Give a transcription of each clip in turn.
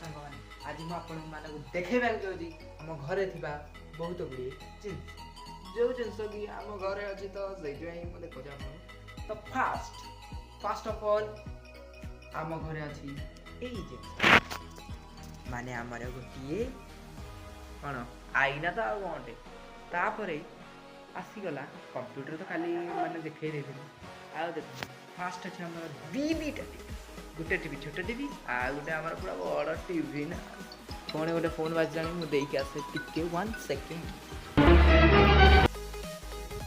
सांगମାନେ आज मु आपण मानक देखेबा जोदी हम घरे थिबा बहुत गुडी जिंस जो जिंस की हम घरे अछि तो सेइजै मु देखो जा तो फर्स्ट ऑफ ऑल हम घरे अछि एई जिंस माने हमर गोटिए कोन आईना तो आउटे तापरे आसी गला कंप्यूटर तो खाली माने देखै देथिन आ देखो फास्ट अछि हमर दीटा गोटे टीवी छोट टीवी आ गोटे हमर पूरा बड़ टीवी ना कोने गोटे फोन बाजलानी मु देई के आसे टिके 1 सेकंड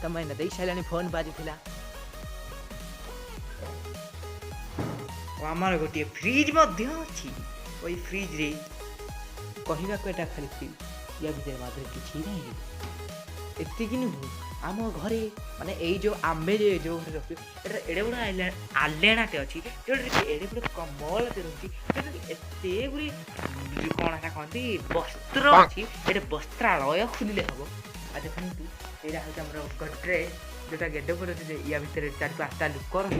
तमे न देई छलानी फोन बाजिथिला ओ हमर गोटे फ्रिज मध्ये अछि ओई फ्रिज रे कहिबा को एटा खाली फ्रिज या भीतर मात्र किछि नै एत्ती कि नु आम घरे माने एई जो आंबे जो घरे रखि एटा एडे बड़ आलेणाटे अछि जोटे एडे बड़ कमल ते रहछि एते गुरी कोन का कहंती वस्त्र अछि एडे वस्त्रालय खुलिले हबो आ देखंतु एडा ह हमर गट्रे जोटा गेडे पर जे या भीतर 4-5टा लुक रहछि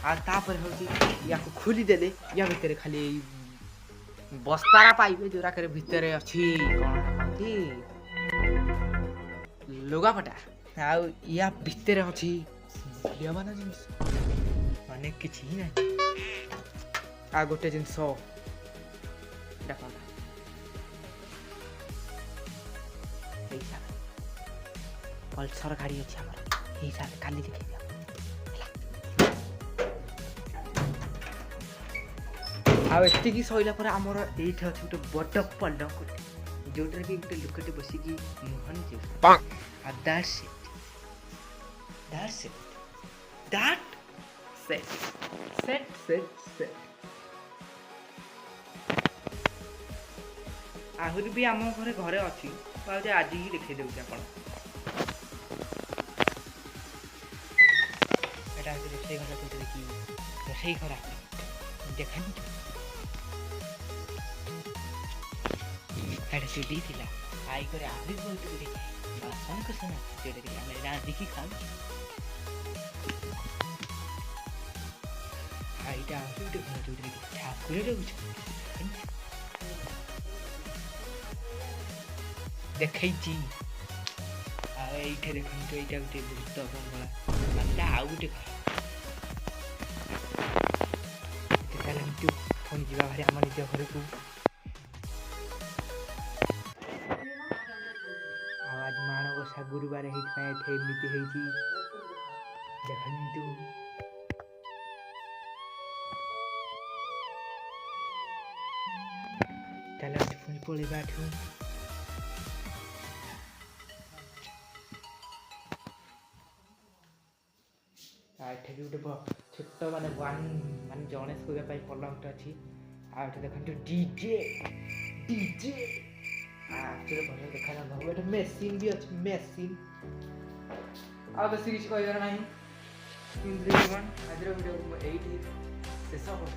आ तापर होछि या को खुली देले या भीतर खाली बस्तारा पाइबे जोरा करे भीतर अछि कोन कहंती लुगा पटा आ या भीतर अछि देवाना जिंस माने किछि नै आ गोटे जिंस देखो पैसा पल्सर गाड़ी अछि हमर एई साल खाली देखै दिया आ एत्ती की सइला पर हमर एइठ अछि गोटे बड़ पल्ड कोटे जोटर की गोटे लुकटे बसी की मोहन जे that's it आहुरी भी आम घरे घरे अच्छी तो आज ही देखे देउछ आपण एटा रोषे घर कोते की रोषे घर देखन एटा सीडी थिला आई करे आहुरी बहुत गुडी बासन कसना जेडे के हमें ना देखी खाऊ आईटा आहुरी घर जोडे के ठाकुर रहउछ देखै छी आ एइठे देखन तो एइटा गुटे भूत बंगला आला आ गुटे घर तो फोन जीवा भारी हमर निज घर को आज माणबसा गुरुवार एमती देखु पुणी पलैबा गोटे छोट माने वन जने शोया पलंग अच्छी देखो डीजे डीजे देखा गोटे मेसीन भी अच्छे मेसीन आ बेसी किसी कहबार ना आज वीडियो शेष कर